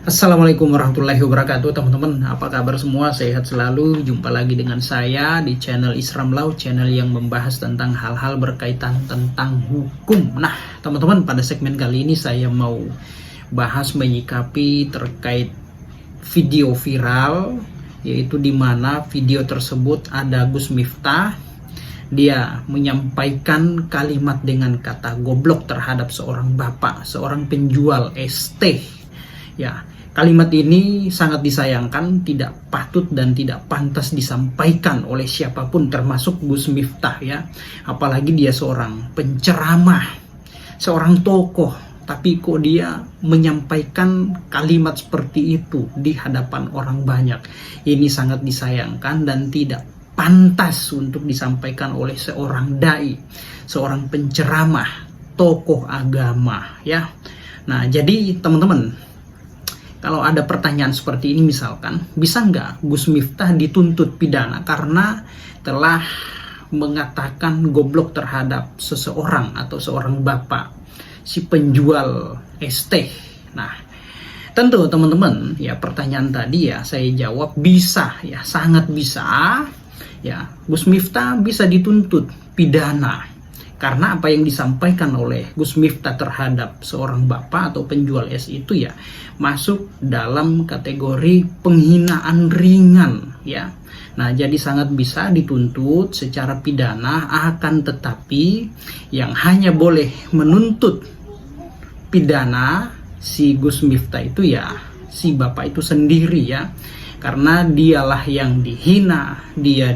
Assalamualaikum warahmatullahi wabarakatuh, teman-teman. Apa kabar semua? Sehat selalu. Jumpa lagi dengan saya di channel Islam Law, channel yang membahas tentang hal-hal berkaitan tentang hukum. Nah, teman-teman, pada segmen kali ini saya mau bahas menyikapi terkait video viral, yaitu di mana video tersebut ada Gus Miftah. Dia menyampaikan kalimat dengan kata goblok terhadap seorang bapak, seorang penjual ST. Ya, kalimat ini sangat disayangkan, tidak patut dan tidak pantas disampaikan oleh siapapun, termasuk Gus Miftah ya. Apalagi dia seorang penceramah, seorang tokoh, tapi kok dia menyampaikan kalimat seperti itu di hadapan orang banyak. Ini sangat disayangkan dan tidak pantas untuk disampaikan oleh seorang dai, seorang penceramah, tokoh agama ya. Nah, jadi teman-teman, kalau ada pertanyaan seperti ini misalkan, bisa nggak Gus Miftah dituntut pidana karena telah mengatakan goblok terhadap seseorang atau seorang bapak, si penjual ST? Nah, tentu teman-teman ya, pertanyaan tadi ya saya jawab bisa ya, sangat bisa ya. Gus Miftah bisa dituntut pidana karena apa yang disampaikan oleh Gus Miftah terhadap seorang bapak atau penjual es itu ya masuk dalam kategori penghinaan ringan ya. Nah, jadi sangat bisa dituntut secara pidana, akan tetapi yang hanya boleh menuntut pidana si Gus Miftah itu ya si bapak itu sendiri ya, karena dialah yang dihina, dia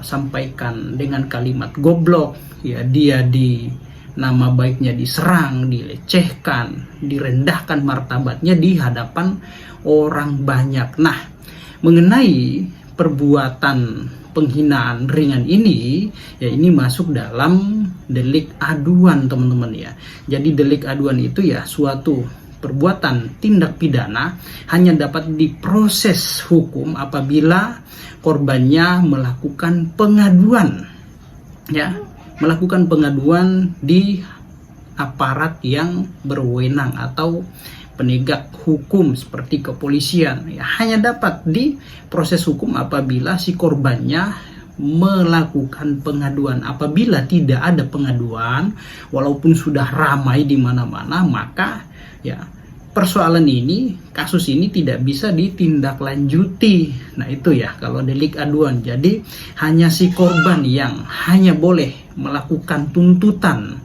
sampaikan dengan kalimat goblok ya, dia nama baiknya diserang, dilecehkan, direndahkan martabatnya di hadapan orang banyak. Nah, mengenai perbuatan penghinaan ringan ini ya, ini masuk dalam delik aduan teman-teman ya. Jadi delik aduan itu ya suatu perbuatan tindak pidana hanya dapat diproses hukum apabila korbannya melakukan pengaduan ya, melakukan pengaduan di aparat yang berwenang atau penegak hukum seperti kepolisian ya. Hanya dapat diproses hukum apabila si korbannya melakukan pengaduan. Apabila tidak ada pengaduan, walaupun sudah ramai di mana-mana, maka ya persoalan ini, kasus ini tidak bisa ditindaklanjuti. Nah, itu ya kalau delik aduan. Jadi hanya si korban yang hanya boleh melakukan tuntutan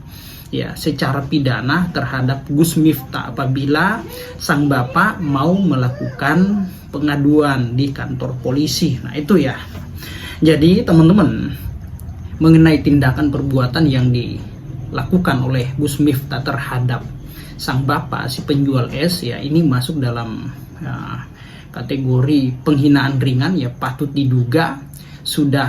ya secara pidana terhadap Gus Miftah apabila sang bapak mau melakukan pengaduan di kantor polisi. Nah, itu ya. Jadi teman-teman, mengenai tindakan perbuatan yang dilakukan oleh Gus Miftah terhadap sang bapak, si penjual es ya, ini masuk dalam kategori penghinaan ringan ya. Patut diduga sudah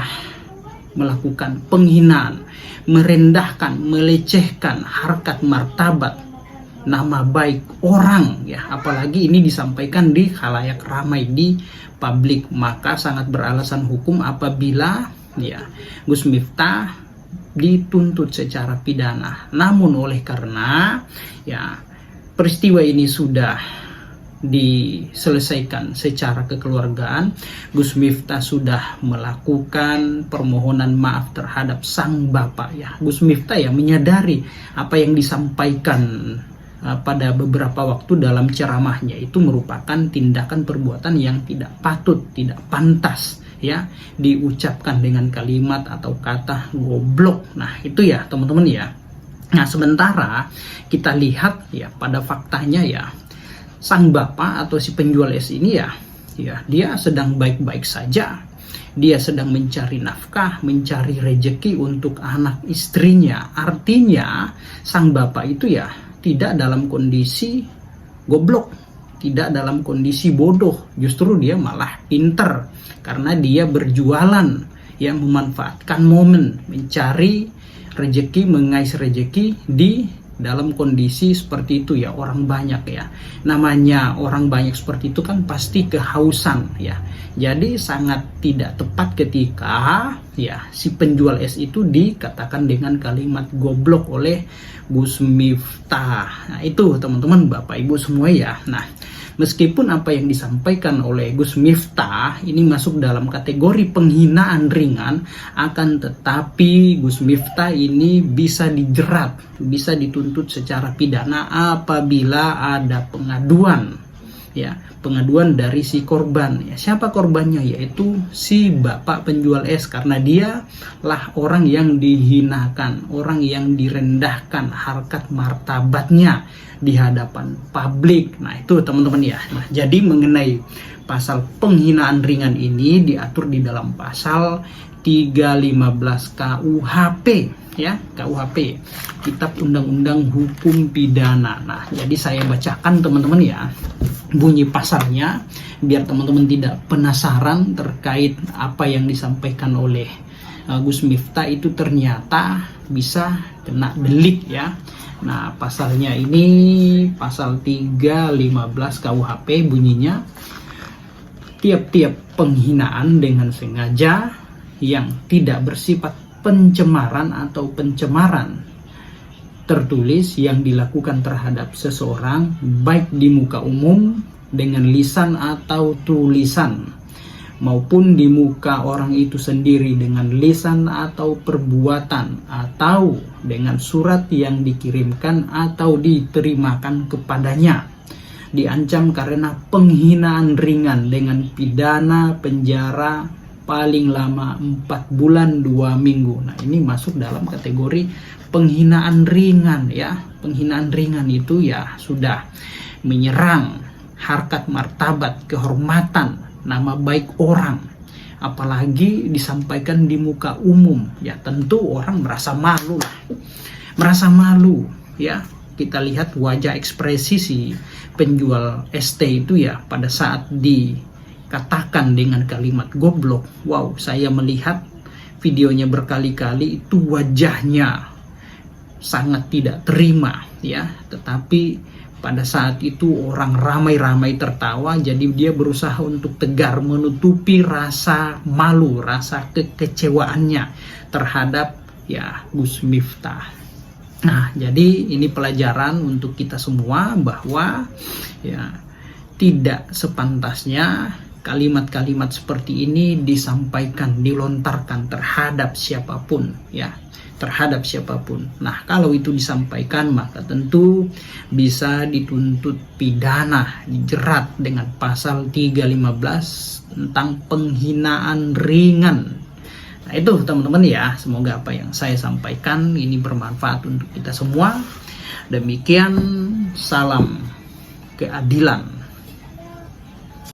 melakukan penghinaan, merendahkan, melecehkan harkat martabat, nama baik orang ya, apalagi ini disampaikan di khalayak ramai, di publik. Maka sangat beralasan hukum apabila ya Gus Miftah dituntut secara pidana. Namun oleh karena ya peristiwa ini sudah diselesaikan secara kekeluargaan, Gus Miftah sudah melakukan permohonan maaf terhadap sang bapak ya. Gus Miftah ya menyadari apa yang disampaikan pada beberapa waktu dalam ceramahnya itu merupakan tindakan perbuatan yang tidak patut, tidak pantas ya diucapkan dengan kalimat atau kata goblok. Nah, itu ya teman-teman ya. Nah, sementara kita lihat ya pada faktanya ya, sang bapak atau si penjual es ini ya dia sedang baik-baik saja. Dia sedang mencari nafkah, mencari rejeki untuk anak istrinya. Artinya sang bapak itu ya tidak dalam kondisi goblok, tidak dalam kondisi bodoh, justru dia malah pinter karena dia berjualan yang memanfaatkan momen, mencari rejeki, mengais rejeki di dalam kondisi seperti itu ya, orang banyak ya. Namanya orang banyak seperti itu kan pasti kehausan ya. Jadi sangat tidak tepat ketika ya si penjual es itu dikatakan dengan kalimat goblok oleh Gus Miftah. Nah, itu teman-teman Bapak Ibu semua ya. Nah, meskipun apa yang disampaikan oleh Gus Miftah ini masuk dalam kategori penghinaan ringan, akan tetapi Gus Miftah ini bisa dijerat, bisa dituntut secara pidana apabila ada pengaduan ya, pengaduan dari si korban ya. Siapa korbannya? Yaitu si bapak penjual es, karena dia lah orang yang dihinakan, orang yang direndahkan harkat martabatnya di hadapan publik. Nah, itu teman-teman ya. Nah, jadi mengenai pasal penghinaan ringan ini diatur di dalam pasal 315 KUHP ya, KUHP, Kitab Undang-Undang Hukum Pidana. Nah, jadi saya bacakan teman-teman ya bunyi pasalnya biar teman-teman tidak penasaran terkait apa yang disampaikan oleh Gus Miftah itu ternyata bisa kena delik ya. Nah, pasalnya ini pasal 315 KUHP bunyinya, tiap-tiap penghinaan dengan sengaja yang tidak bersifat pencemaran atau pencemaran tertulis yang dilakukan terhadap seseorang baik di muka umum dengan lisan atau tulisan maupun di muka orang itu sendiri dengan lisan atau perbuatan atau dengan surat yang dikirimkan atau diterimakan kepadanya, diancam karena penghinaan ringan dengan pidana penjara paling lama 4 bulan 2 minggu. Nah, ini masuk dalam kategori penghinaan ringan ya. Penghinaan ringan itu ya sudah menyerang harkat martabat, kehormatan, nama baik orang, apalagi disampaikan di muka umum ya. Tentu orang merasa malu lah, merasa malu ya. Kita lihat wajah ekspresi si penjual ST itu ya pada saat dikatakan dengan kalimat goblok. Wow, saya melihat videonya berkali-kali, itu wajahnya sangat tidak terima ya. Tetapi pada saat itu orang ramai-ramai tertawa, jadi dia berusaha untuk tegar menutupi rasa malu, rasa kekecewaannya terhadap ya Gus Miftah. Nah, jadi ini pelajaran untuk kita semua bahwa ya tidak sepantasnya kalimat-kalimat seperti ini disampaikan, dilontarkan terhadap siapapun ya, terhadap siapapun. Nah, kalau itu disampaikan maka tentu bisa dituntut pidana, dijerat dengan pasal 315 tentang penghinaan ringan. Nah, itu teman-teman ya, semoga apa yang saya sampaikan ini bermanfaat untuk kita semua. Demikian, salam keadilan.